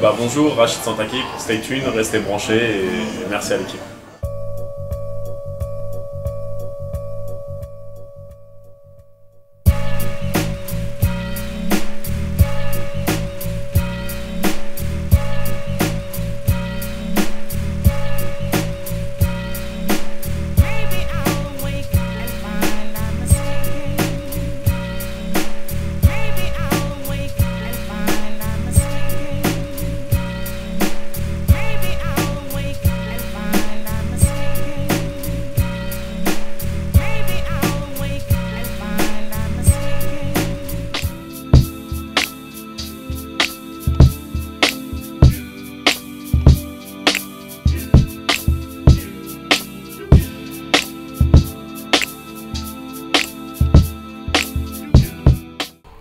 Bonjour, Rachid Santaki pour Stay Tuned, restez branchés et merci à l'équipe.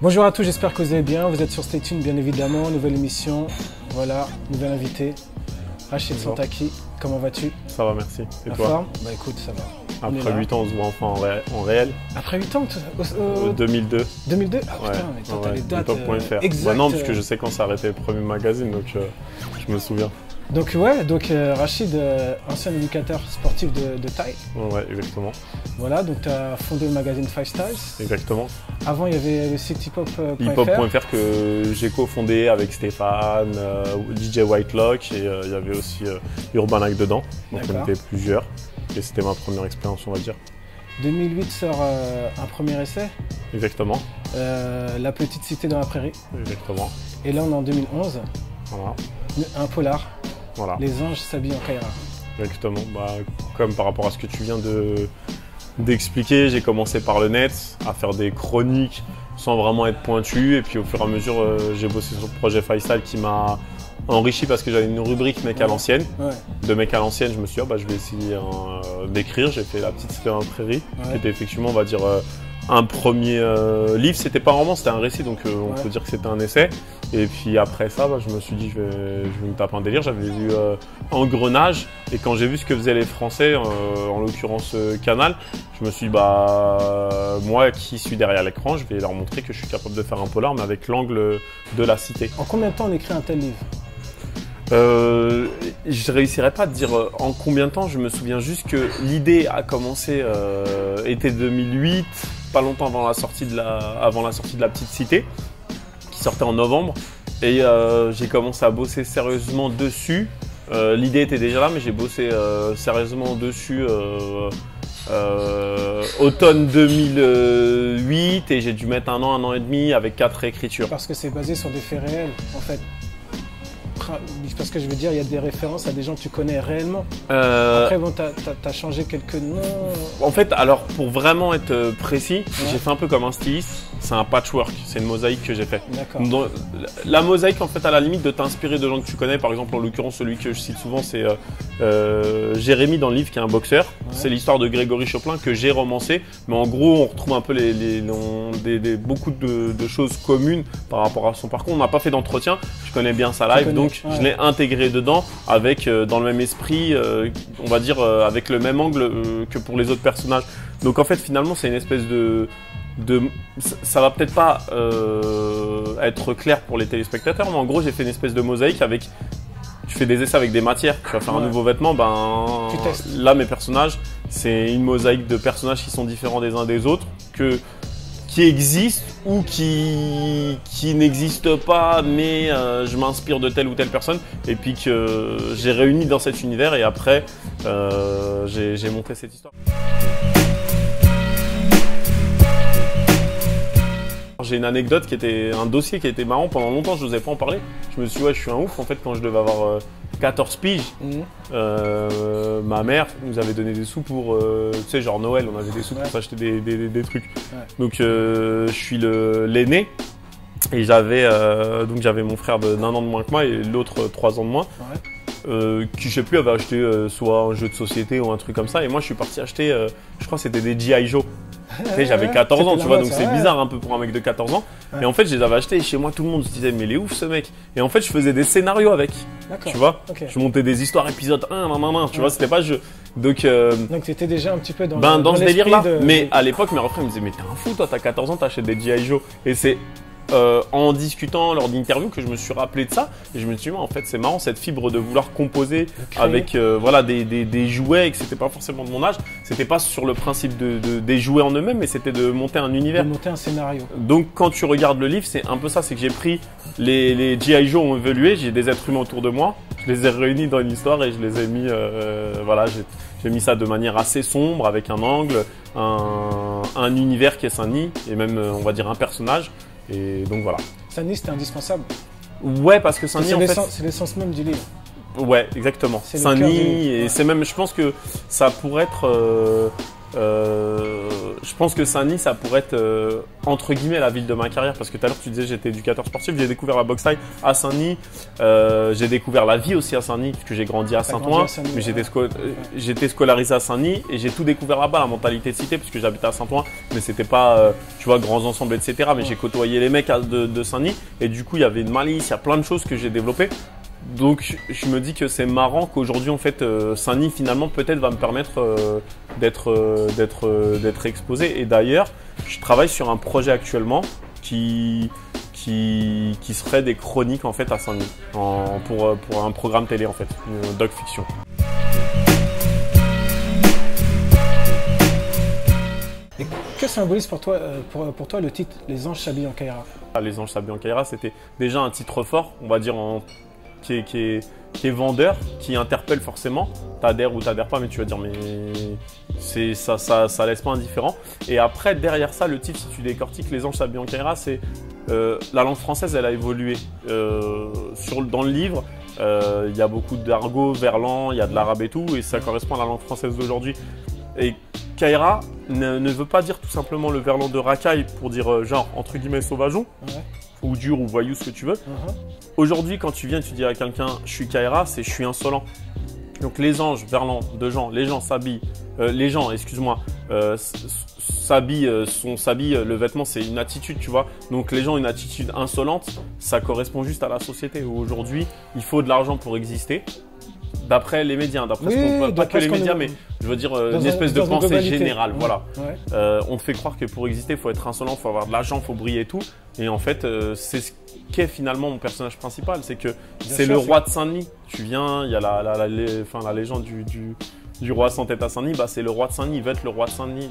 Bonjour à tous, j'espère que vous allez bien. Vous êtes sur Stay Tuned, bien évidemment. Nouvelle émission, voilà, nouvel invité. Rachid Santaki, comment vas-tu? Ça va, merci. Et La toi? forme? Bah écoute, ça va. Après 8 ans, on se voit enfin en réel. Après 8 ans 2002. 2002? Ah putain, Ouais, mais toi, t'as les dates Époque.fr. exactes. Bah non, parce que je sais quand s'est arrêté le premier magazine, donc je me souviens. Donc ouais, Rachid, ancien éducateur sportif de Thaï. Ouais, exactement. Voilà, donc tu as fondé le magazine Five Styles. Exactement. Avant, il y avait le site hiphop.fr. Hiphop.fr que j'ai cofondé avec Stéphane, DJ Whitelock et il y avait aussi Urban Hack dedans. Donc on était plusieurs et c'était ma première expérience, on va dire. 2008 sort un premier essai. Exactement. La petite cité dans la prairie. Exactement. Et là, on est en 2011. Voilà. Un polar. Voilà. Les anges s'habillent en Kaira. Exactement. Comme par rapport à ce que tu viens d'expliquer, j'ai commencé par le net, à faire des chroniques sans vraiment être pointu. Et puis au fur et à mesure, j'ai bossé sur le projet Five Styles qui m'a enrichi parce que j'avais une rubrique mec à l'ancienne. Ouais. De mec à l'ancienne, je me suis dit, je vais essayer d'écrire. J'ai fait La petite cité dans la prairie, qui était effectivement, on va dire, un premier livre. C'était pas un roman, c'était un récit, donc on peut dire que c'était un essai. Et puis après ça, je me suis dit, je vais me taper un délire. J'avais vu Engrenage, et quand j'ai vu ce que faisaient les Français, en l'occurrence Canal, je me suis dit, moi qui suis derrière l'écran, je vais leur montrer que je suis capable de faire un polar, mais avec l'angle de la cité. En combien de temps on écrit un tel livre? Je réussirais pas à te dire en combien de temps. Je me souviens juste que l'idée a commencé été 2008, pas longtemps avant la sortie de la petite cité, qui sortait en novembre. Et j'ai commencé à bosser sérieusement dessus. L'idée était déjà là, mais j'ai bossé sérieusement dessus automne 2008 et j'ai dû mettre un an et demi avec 4 réécritures. Parce que c'est basé sur des faits réels, en fait. Parce que je veux dire, il y a des références à des gens que tu connais réellement. Après, bon, t'as changé quelques noms. En fait, alors pour vraiment être précis, j'ai fait un peu comme un styliste. C'est un patchwork, c'est une mosaïque que j'ai fait. D'accord. La mosaïque, en fait, à la limite de t'inspirer de gens que tu connais. Par exemple, en l'occurrence, celui que je cite souvent, c'est Jérémy dans le livre, qui est un boxeur. Ouais. C'est l'histoire de Grégory Choplin que j'ai romancé. Mais en gros, on retrouve un peu beaucoup de choses communes par rapport à son parcours. On n'a pas fait d'entretien. Je connais bien sa live, donc je l'ai intégré dedans avec dans le même esprit, on va dire avec le même angle que pour les autres personnages. Donc en fait, finalement, c'est une espèce ça va peut-être pas être clair pour les téléspectateurs, mais en gros, j'ai fait une espèce de mosaïque avec. Tu fais des essais avec des matières, tu vas faire un nouveau vêtement, là mes personnages, c'est une mosaïque de personnages qui sont différents des uns des autres, qui existent ou qui n'existent pas, mais je m'inspire de telle ou telle personne et puis que j'ai réuni dans cet univers et après j'ai monté cette histoire. J'ai une anecdote un dossier qui était marrant. Pendant longtemps, je n'osais pas en parler. Je me suis dit, je suis un ouf. En fait, quand je devais avoir 14 piges, ma mère nous avait donné des sous pour, genre Noël, on avait des sous pour s'acheter des trucs. Ouais. Donc, je suis l'aîné. Et j'avais mon frère d'un an de moins que moi et l'autre 3 ans de moins. Ouais. Qui, je sais plus, avait acheté soit un jeu de société ou un truc comme ça. Et moi, je suis parti acheter, je crois que c'était des G.I. Joe. J'avais 14 ans, tu vois, donc c'est bizarre un peu pour un mec de 14 ans. Ouais. Et en fait, je les avais achetés et chez moi, tout le monde se disait, mais il est ouf ce mec. Et en fait, je faisais des scénarios avec. Tu vois, je montais des histoires épisode 1, tu vois, c'était pas jeu. Donc tu étais déjà un petit peu dans ce délire-là. Mais à l'époque, mes refrains me disaient, mais t'es un fou, toi, t'as 14 ans, t'achètes des G.I. Joe. Et c'est en discutant lors d'interviews que je me suis rappelé de ça et je me suis dit en fait c'est marrant cette fibre de vouloir composer avec voilà des jouets et que c'était pas forcément de mon âge, c'était pas sur le principe des jouets en eux-mêmes mais c'était de monter un univers, de monter un scénario. Donc quand tu regardes le livre c'est un peu ça, c'est que j'ai pris les G.I. Joe ont évolué, j'ai des êtres humains autour de moi, je les ai réunis dans une histoire et je les ai mis voilà, j'ai mis ça de manière assez sombre avec un angle, un univers qui est Sunny et même on va dire un personnage. Et donc voilà. Sunny, c'était indispensable. Ouais, parce que Sunny, en fait, c'est l'essence même du livre. Ouais, exactement. Sunny, et c'est même, je pense que ça pourrait être, je pense que Sunny, ça pourrait être entre guillemets la ville de ma carrière, parce que tout à l'heure tu disais j'étais éducateur sportif, j'ai découvert la boxe thaï à Saint-Denis, j'ai découvert la vie aussi à Saint-Denis, puisque j'ai grandi à Saint-Ouen, mais j'étais scolarisé à Saint-Denis et j'ai tout découvert là-bas, la mentalité de cité, puisque j'habitais à Saint-Ouen, mais c'était pas, tu vois, grands ensembles, etc. Mais j'ai côtoyé les mecs de Saint-Denis et du coup il y avait une malice, il y a plein de choses que j'ai développées. Donc je me dis que c'est marrant qu'aujourd'hui en fait Saint-Denis finalement peut-être va me permettre d'être exposé. Et d'ailleurs je travaille sur un projet actuellement qui serait des chroniques en fait à Saint-Denis pour un programme télé en fait, une doc fiction. Et que symbolise pour toi le titre Les Anges s'habillent en Kaira? Les Anges s'habillent en Kaira, c'était déjà un titre fort, on va dire qui est vendeur, qui interpelle forcément. T'adhères ou t'adhères pas, mais tu vas dire mais ça laisse pas indifférent. Et après derrière ça, le titre, si tu décortiques Les Anges s'habillent en Kaira, c'est la langue française, elle a évolué. Dans le livre, il y a beaucoup d'argot, verlan, il y a de l'arabe et tout, et ça correspond à la langue française d'aujourd'hui. Et Kaira ne veut pas dire tout simplement le verlan de racaille pour dire genre entre guillemets sauvageon. Ouais. Ou dur ou voyou, ce que tu veux. Aujourd'hui, quand tu viens, tu dis à quelqu'un je suis Kaira, c'est je suis insolent. Donc les anges, verlan de gens, les gens s'habillent, s'habillent, le vêtement c'est une attitude, tu vois. Donc les gens, une attitude insolente, ça correspond juste à la société où aujourd'hui, il faut de l'argent pour exister. D'après les médias, pas que les médias, mais je veux dire une espèce de pensée générale. Voilà. Ouais. On te fait croire que pour exister, il faut être insolent, il faut avoir de l'argent, il faut briller et tout. Et en fait, c'est ce qu'est finalement mon personnage principal. C'est que c'est le roi de Saint-Denis. Tu viens, il y a la légende du roi sans tête à Saint-Denis. Bah, c'est le roi de Saint-Denis, il va être le roi de Saint-Denis.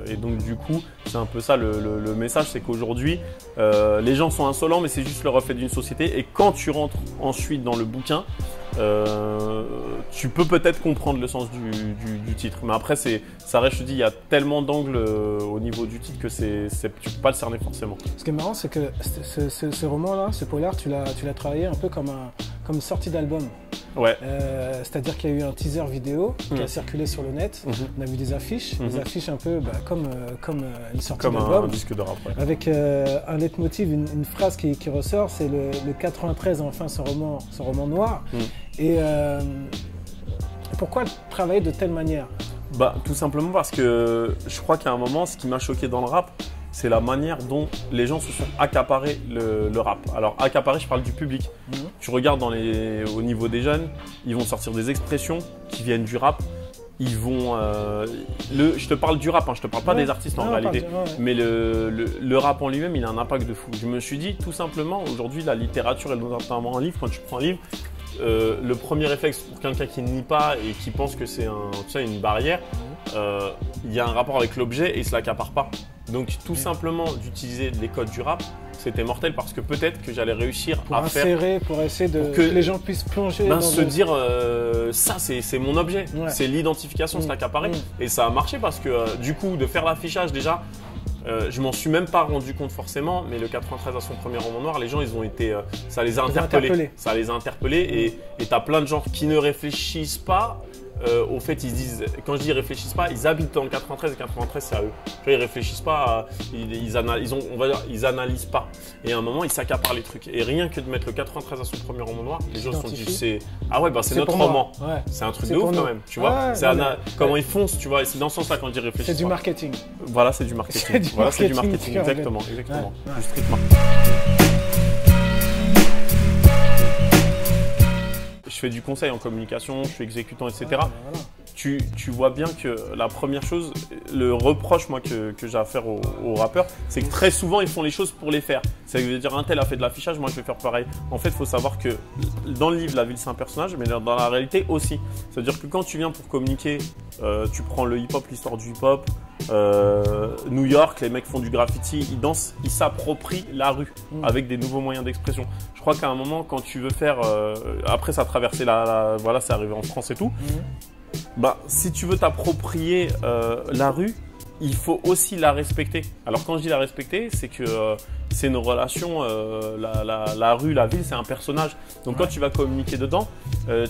Et donc du coup, c'est un peu ça le message, c'est qu'aujourd'hui, les gens sont insolents, mais c'est juste le reflet d'une société. Et quand tu rentres ensuite dans le bouquin, tu peux peut-être comprendre le sens du titre, mais après ça reste, je te dis, il y a tellement d'angles au niveau du titre que tu peux pas le cerner forcément. Ce qui est marrant, c'est que ce roman-là, ce polar, tu l'as travaillé un peu comme une sortie d'album. Ouais. C'est-à-dire qu'il y a eu un teaser vidéo qui a circulé sur le net. On a vu des affiches, des affiches un peu comme une sortie d'album. Comme un disque de rap. Ouais. Avec un leitmotiv, une phrase qui ressort, c'est le 93 enfin ce roman noir. Et pourquoi travailler de telle manière? Bah, tout simplement parce que je crois qu'à un moment, ce qui m'a choqué dans le rap, c'est la manière dont les gens se sont accaparés le rap. Alors, accaparés, je parle du public. Tu regardes au niveau des jeunes, ils vont sortir des expressions qui viennent du rap. Ils vont. Je te parle du rap, je te parle pas des artistes en réalité. Mais le rap en lui-même, il a un impact de fou. Je me suis dit, tout simplement, aujourd'hui, la littérature, et notamment un livre, quand tu prends un livre, le premier réflexe pour quelqu'un qui ne lit pas et qui pense que c'est une barrière, il y a un rapport avec l'objet et il ne se l'accapare pas. Donc tout simplement d'utiliser les codes du rap, c'était mortel parce que peut-être que j'allais réussir pour essayer que les gens puissent plonger dire ça c'est mon objet, c'est l'identification, c'est accaparé. Et ça a marché parce que du coup de faire l'affichage déjà, je m'en suis même pas rendu compte forcément, mais le 93 à son premier roman noir, les gens ils ont été, ça les a interpellés. Ça les a interpellés et t'as plein de gens qui ne réfléchissent pas. Au fait, ils se disent, quand je dis réfléchissent pas, ils habitent dans le 93 et 93 c'est à eux. Tu vois, ils réfléchissent pas, ils analysent pas. Et à un moment, ils s'accaparent les trucs. Et rien que de mettre le 93 à son premier roman noir, les gens se sont dit, c'est notre roman. Ouais. C'est un truc de ouf quand même. Tu vois, comment ils foncent, tu vois. Et c'est dans ce sens-là quand je dis réfléchissent. C'est du marketing. Voilà, c'est du marketing. C'est du marketing. Exactement. Du street marketing. Je fais du conseil en communication, je suis exécutant, etc. tu vois bien que la première chose, le reproche moi que j'ai à faire aux rappeurs, c'est que très souvent ils font les choses pour les faire. C'est-à-dire un tel a fait de l'affichage, moi je vais faire pareil. En fait, il faut savoir que dans le livre, la ville c'est un personnage, mais dans la réalité aussi. C'est-à-dire que quand tu viens pour communiquer, tu prends le hip-hop, l'histoire du hip-hop, New York, les mecs font du graffiti, ils dansent, ils s'approprient la rue avec des nouveaux moyens d'expression. Je crois qu'à un moment, quand tu veux faire, après ça a traversé voilà, c'est arrivé en France et tout. Bah, si tu veux t'approprier la rue, il faut aussi la respecter. Alors quand je dis la respecter, c'est que c'est une relation, la rue, la ville, c'est un personnage. Donc quand tu vas communiquer dedans,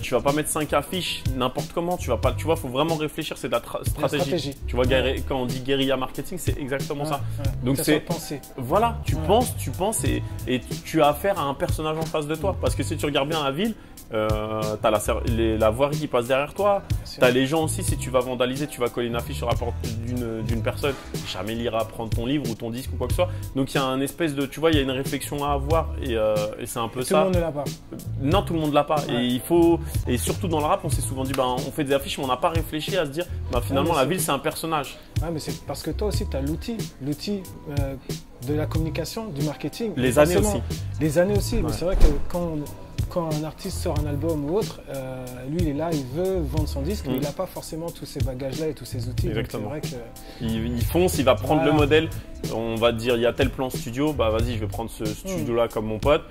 tu vas pas mettre 5 affiches n'importe comment. Tu vois, faut vraiment réfléchir. C'est de la stratégie. Tu vois, quand on dit guérilla marketing, c'est exactement ça. Donc c'est voilà, tu penses et tu as affaire à un personnage en face de toi. Parce que si tu regardes bien la ville, t'as la voirie qui passe derrière toi. T'as les gens aussi, si tu vas vandaliser, tu vas coller une affiche sur la porte d'une personne, jamais il ira prendre ton livre ou ton disque ou quoi que ce soit. Donc il y a un espèce de, tu vois, il y a une réflexion à avoir et c'est un peu ça. Tout le monde ne l'a pas. Non, tout le monde l'a pas. Et surtout dans le rap, on s'est souvent dit, on fait des affiches, mais on n'a pas réfléchi à se dire, finalement la ville c'est un personnage. Ouais, mais c'est parce que toi aussi tu as l'outil de la communication, du marketing. Les années aussi. Les années aussi, mais c'est vrai que quand un artiste sort un album ou autre, lui il est là, il veut vendre son disque, mais il n'a pas forcément tous ces bagages-là et tous ces outils. Exactement. Donc c'est vrai que... il fonce, il va prendre le modèle. On va te dire, il y a tel plan studio, bah vas-y, je vais prendre ce studio-là comme mon pote,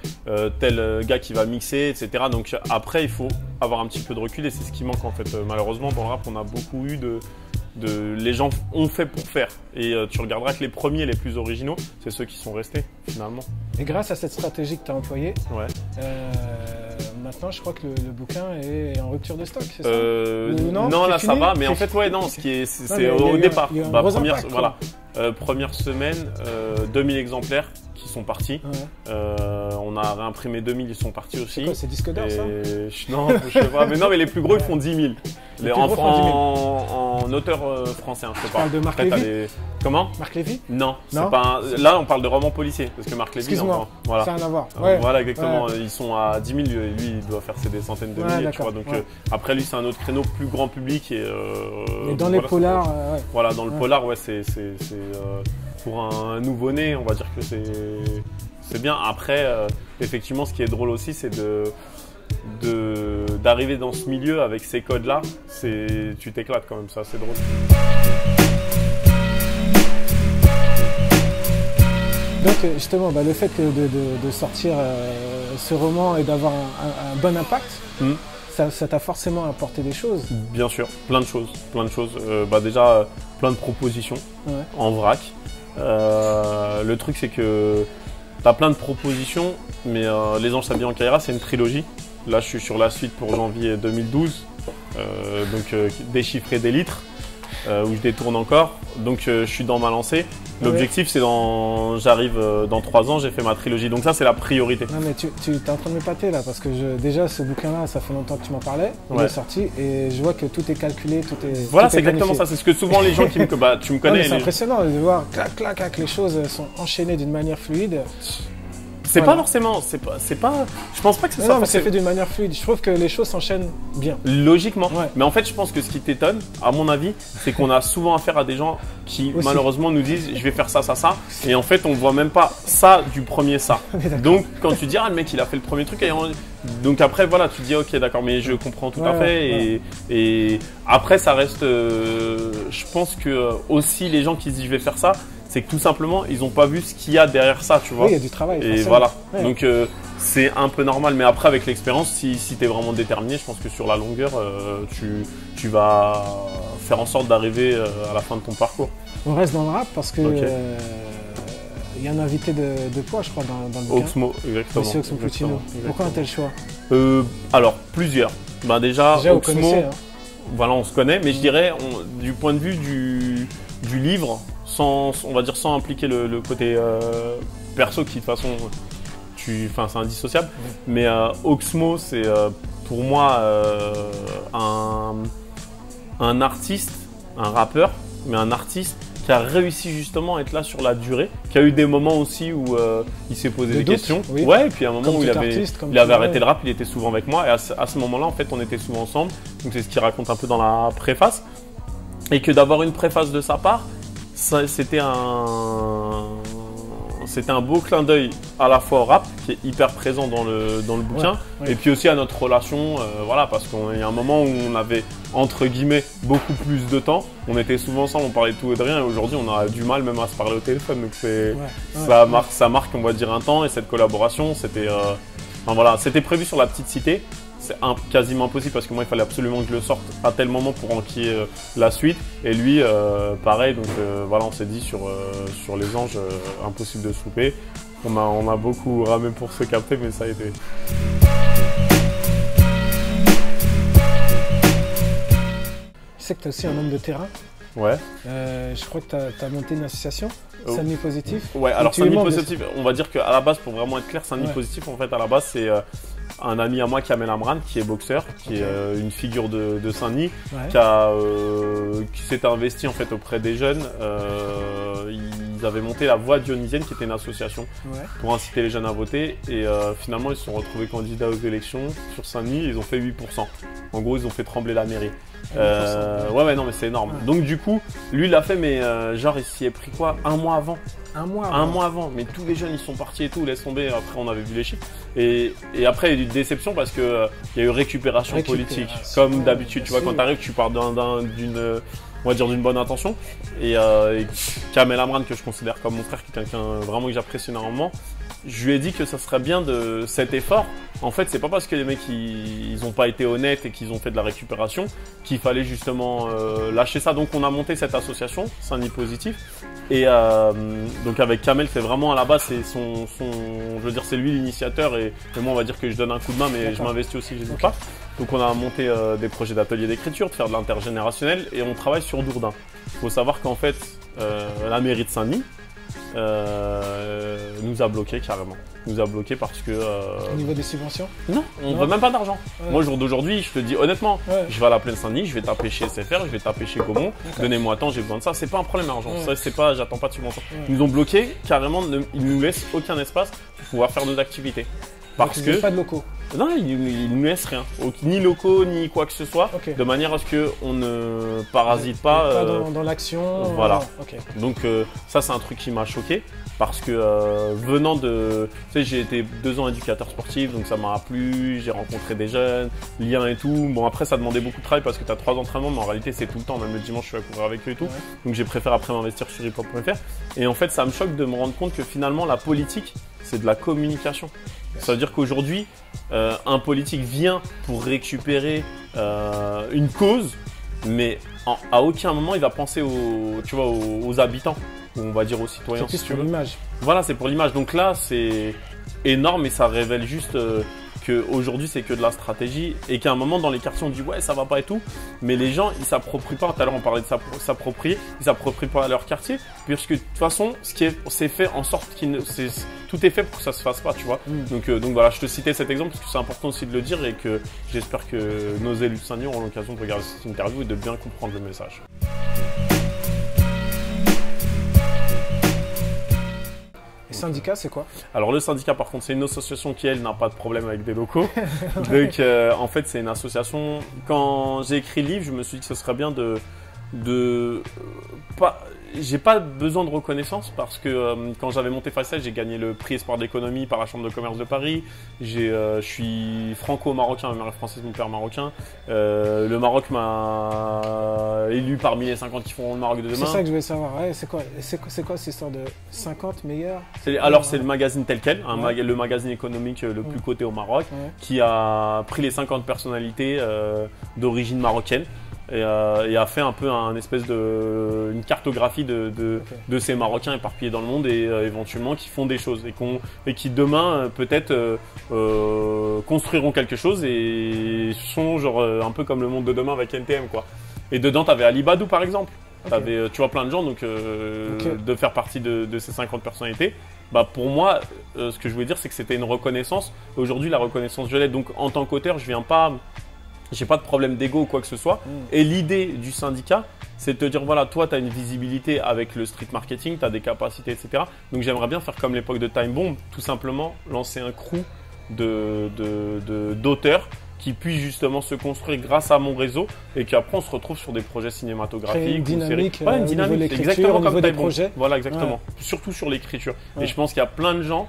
tel gars qui va mixer, etc. Donc après, il faut avoir un petit peu de recul et c'est ce qui manque en fait. Malheureusement, dans le rap, on a beaucoup eu les gens ont fait pour faire. Et tu regarderas que les premiers, les plus originaux, c'est ceux qui sont restés finalement. Et grâce à cette stratégie que tu as employée, maintenant je crois que le bouquin est en rupture de stock, c'est ça Non, là ça va, mais en fait, c'est au départ. Première semaine, 2000 exemplaires qui sont partis. On a réimprimé 2000, ils sont partis aussi. C'est quoi, c'est disque d'or ça? Non, je sais pas. Mais non, mais les plus gros ils font 10 000. En auteur français, je sais pas. Tu parles de Marc Lévy? Comment? Marc Lévy? Non, c'est pas là on parle de roman policier parce que Marc Lévy, excuse-moi, voilà. ça n'a rien à voir. Voilà, exactement. Ils sont à 10 000, lui il doit faire des centaines de milliers, tu vois. Donc après lui c'est un autre créneau plus grand public et dans les polars, voilà, dans le polar, c'est pour un nouveau-né, on va dire que c'est bien. Après, effectivement, ce qui est drôle aussi, c'est d'arriver dans ce milieu avec ces codes-là. Tu t'éclates quand même, ça, c'est drôle. Donc justement, le fait de sortir ce roman et d'avoir un bon impact, ça t'a forcément apporté des choses. Bien sûr, plein de choses. Déjà, plein de propositions en vrac. Le truc c'est que t'as plein de propositions, mais Les Anges s'habillent en Kaira, c'est une trilogie. Là je suis sur la suite pour janvier 2012, déchiffrer des litres, où je détourne encore. Donc je suis dans ma lancée. L'objectif c'est j'arrive dans 3 ans, j'ai fait ma trilogie. Donc ça c'est la priorité. Non mais tu es en train de m'épater là, parce que déjà ce bouquin là, ça fait longtemps que tu m'en parlais, il est sorti et je vois que tout est calculé, tout est... Voilà, c'est exactement ça, c'est ce que souvent les gens tu me connais. C'est impressionnant de voir clac, les choses sont enchaînées d'une manière fluide. C'est pas forcément, c'est pas, je pense pas que ce soit. Non, mais c'est fait d'une manière fluide. Je trouve que les choses s'enchaînent bien. Logiquement. Mais en fait, je pense que ce qui t'étonne, à mon avis, c'est qu'on a souvent affaire à des gens qui, malheureusement, nous disent je vais faire ça. Et en fait, on voit même pas ça du premier ça. Donc, quand tu dis le mec, il a fait le premier truc. Donc après, voilà, tu dis ok, d'accord, mais je comprends tout à fait. Et après, ça reste. Je pense que aussi, les gens qui se disent je vais faire ça, c'est que tout simplement, ils n'ont pas vu ce qu'il y a derrière ça, tu vois. Oui, il y a du travail. Et voilà. Donc, c'est un peu normal. Mais après, avec l'expérience, si tu es vraiment déterminé, je pense que sur la longueur, tu vas faire en sorte d'arriver à la fin de ton parcours. On reste dans le rap parce que il y a un invité de poids, je crois, dans le bouquin. Oxmo, exactement. Monsieur Oxmo Puccino. Pourquoi un tel choix? Alors, plusieurs. Déjà Oxmo, voilà, on se connaît. Mais je dirais, du point de vue du livre, on va dire sans impliquer le côté perso qui de toute façon c'est indissociable, mais Oxmo c'est pour moi un artiste, un rappeur, mais un artiste qui a réussi justement à être là sur la durée, qui a eu des moments aussi où il s'est posé des questions. Oui. Ouais, et puis à un moment comme où il avait arrêté le rap, il était souvent avec moi. Et à ce moment-là, en fait, on était souvent ensemble. Donc c'est ce qu'il raconte un peu dans la préface. Et que d'avoir une préface de sa part, c'était un beau clin d'œil à la fois au rap, qui est hyper présent dans le bouquin, et puis aussi à notre relation, voilà, parce qu'il y a un moment où on avait, entre guillemets, beaucoup plus de temps. On était souvent ensemble, on parlait de tout et de rien, et aujourd'hui on a du mal même à se parler au téléphone. Donc ça marque, on va dire, un temps, et cette collaboration, c'était prévu sur La Petite Cité. C'est quasiment impossible parce que moi il fallait absolument que je le sorte à tel moment pour en qu'il y ait la suite. Et lui, pareil, donc voilà, on s'est dit sur Les Anges, impossible de se louper. On a beaucoup ramé pour se capter, mais ça a été. Je sais que tu as aussi un homme de terrain. Ouais. Je crois que tu as monté une association, Sani Positif. Ouais, alors Sani Positif, on va dire qu'à la base, pour vraiment être clair, Sani Positif, en fait, à la base, c'est un ami à moi, Kamel Amran, qui est boxeur, qui est une figure de Saint-Denis, qui s'est investi en fait auprès des jeunes. Ils avaient monté la Voix Dionysienne, qui était une association pour inciter les jeunes à voter. Et finalement, ils se sont retrouvés candidats aux élections sur Saint-Denis. Ils ont fait 8%. En gros, ils ont fait trembler la mairie. Non, mais c'est énorme. Donc du coup, lui, il l'a fait, mais genre, il s'y est pris quoi, un mois avant. Un mois avant, mais tous les jeunes ils sont partis et tout, laisse tomber. Après on avait vu les chiffres et après il y a eu une déception parce que il y a eu récupération politique comme d'habitude. Tu vois, quand t'arrives, tu pars d'une bonne intention et Kamel Amran, que je considère comme mon frère, qui est quelqu'un vraiment que j'apprécie énormément, je lui ai dit que ça serait bien de cet effort. En fait, c'est pas parce que les mecs ils ont pas été honnêtes et qu'ils ont fait de la récupération qu'il fallait justement lâcher ça. Donc on a monté cette association Saint-Denis Positif. Et donc avec Kamel, c'est vraiment à la base, c'est je veux dire, c'est lui l'initiateur et moi on va dire que je donne un coup de main, mais je m'investis aussi, j'hésite pas. Donc on a monté des projets d'ateliers d'écriture, de faire de l'intergénérationnel et on travaille sur Dourdin. Il faut savoir qu'en fait, la mairie de Saint-Denis nous a bloqué carrément. Nous a bloqué parce que. Au niveau des subventions ? Non, on ne veut même pas d'argent. Moi, au jour d'aujourd'hui, je te dis honnêtement, je vais à la plaine Saint-Denis, je vais taper chez SFR, je vais taper chez Gaumont, donnez-moi tant, j'ai besoin de ça. C'est pas un problème d'argent. Ça, c'est pas, j'attends pas de subvention. Ils nous ont bloqué carrément, ils nous laissent aucun espace pour pouvoir faire nos activités. Parce que. Pas de locaux. Non, ils ne nous laissent rien, ni locaux, ni quoi que ce soit, de manière à ce qu'on ne parasite pas. Dans l'action. Voilà. Donc ça, c'est un truc qui m'a choqué, parce que venant de... Tu sais, j'ai été 2 ans éducateur sportif, donc ça m'a plu, j'ai rencontré des jeunes, liens et tout. Bon, après, ça demandait beaucoup de travail parce que tu as 3 entraînements, mais en réalité, c'est tout le temps, même le dimanche, je suis à courir avec eux et tout. Donc j'ai préféré après m'investir sur hiphop.fr. Et en fait, ça me choque de me rendre compte que finalement, la politique, c'est de la communication. Ça veut dire qu'aujourd'hui, un politique vient pour récupérer une cause, mais à aucun moment il va penser aux habitants, ou on va dire aux citoyens. C'est plus pour l'image. Voilà, c'est pour l'image. Donc là, c'est énorme et ça révèle juste qu'aujourd'hui c'est que de la stratégie et qu'à un moment dans les quartiers on dit ouais ça va pas et tout, mais les gens ils s'approprient pas. Tout à l'heure on parlait de s'approprier, ils s'approprient pas leur quartier, puisque de toute façon c'est fait en sorte tout est fait pour que ça se fasse pas, tu vois. Donc voilà, je te citais cet exemple parce que c'est important aussi de le dire et que j'espère que nos élus de Saint-Denis auront l'occasion de regarder cette interview et de bien comprendre le message. Le syndicat, c'est quoi ? Alors le syndicat, par contre, c'est une association qui, elle, n'a pas de problème avec des locaux. Donc en fait, c'est une association. Quand j'ai écrit le livre, je me suis dit que ce serait bien j'ai pas besoin de reconnaissance parce que quand j'avais monté Faisal, j'ai gagné le prix Espoir de l'économie par la Chambre de commerce de Paris. Je suis franco-marocain, ma mère est française, mon père marocain. Le Maroc m'a élu parmi les 50 qui feront le Maroc de demain. C'est ça que je voulais savoir. Ouais, c'est quoi cette histoire de 50 meilleurs ? Alors c'est le magazine tel quel, le magazine économique le plus coté au Maroc, qui a pris les 50 personnalités d'origine marocaine. Et a fait un peu une cartographie de ces Marocains éparpillés dans le monde et éventuellement qui font des choses et qui demain peut-être construiront quelque chose et sont genre un peu comme le monde de demain avec NTM quoi. Et dedans t'avais Ali Badou par exemple, t'avais tu vois plein de gens donc de faire partie de ces 50 personnalités. Bah pour moi ce que je voulais dire c'est que c'était une reconnaissance. Aujourd'hui la reconnaissance je l'ai, donc en tant qu'auteur je viens pas J'ai pas de problème d'ego ou quoi que ce soit. Et l'idée du syndicat, c'est de te dire, voilà, toi, tu as une visibilité avec le street marketing, tu as des capacités, etc. Donc, j'aimerais bien faire comme l'époque de Time Bomb, tout simplement lancer un crew d'auteurs qui puissent justement se construire grâce à mon réseau et qu'après, on se retrouve sur des projets cinématographiques. Une dynamique, ou une dynamique, exactement comme des projets. Voilà, exactement. Surtout sur l'écriture. Et je pense qu'il y a plein de gens,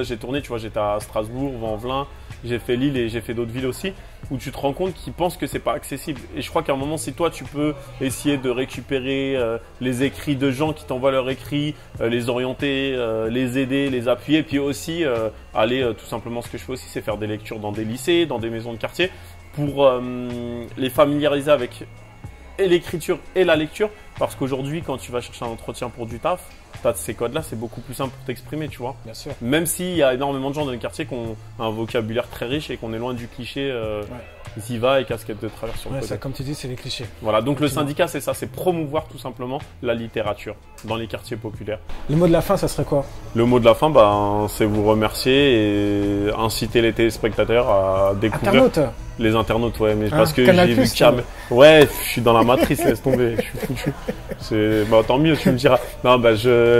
j'ai tourné, tu vois, j'étais à Strasbourg, Vanvelin, j'ai fait Lille et j'ai fait d'autres villes aussi, où tu te rends compte qu'ils pensent que c'est pas accessible. Et je crois qu'à un moment, si toi, tu peux essayer de récupérer les écrits de gens qui t'envoient leurs écrits, les orienter, les aider, les appuyer, et puis aussi aller tout simplement, ce que je fais aussi, c'est faire des lectures dans des lycées, dans des maisons de quartier, pour les familiariser avec et l'écriture et la lecture. Parce qu'aujourd'hui, quand tu vas chercher un entretien pour du taf, tu as ces codes-là, c'est beaucoup plus simple pour t'exprimer, tu vois. Bien sûr. Même s'il y a énormément de gens dans le quartier qui ont un vocabulaire très riche et qu'on est loin du cliché Ziva et casquette de travers sur le côté. Ça, comme tu dis, c'est les clichés. Voilà, donc le syndicat, c'est ça, c'est promouvoir tout simplement la littérature dans les quartiers populaires. Le mot de la fin, ça serait quoi? Le mot de la fin, c'est vous remercier et inciter les téléspectateurs à découvrir. Internautes. Les internautes, ouais, mais parce que j'ai vu ouais, je suis dans la matrice, laisse tomber, je suis foutu. Tant mieux, tu me diras. Non,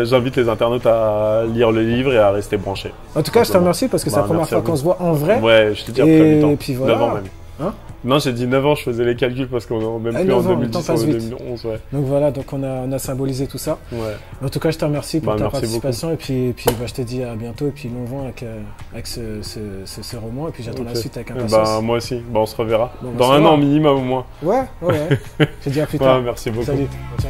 j'invite les internautes à lire le livre et à rester branchés. En tout cas, je te remercie parce que c'est la première fois qu'on se voit en vrai. Ouais, je te dis après 8 ans. Et puis voilà. 9 ans même. Hein? Non, j'ai dit 9 ans, je faisais les calculs parce qu'on est même plus en 2010, on est en 2011. Ouais. Donc voilà, donc on a symbolisé tout ça. Ouais. En tout cas, je te remercie pour ta participation beaucoup. Et puis je te dis à bientôt et puis bon vent avec ce roman et puis j'attends la suite avec impatience. Moi aussi, on se reverra. Dans un an minimum au moins. Ouais. Je te dis à plus tard. Merci beaucoup. Salut. Tiens,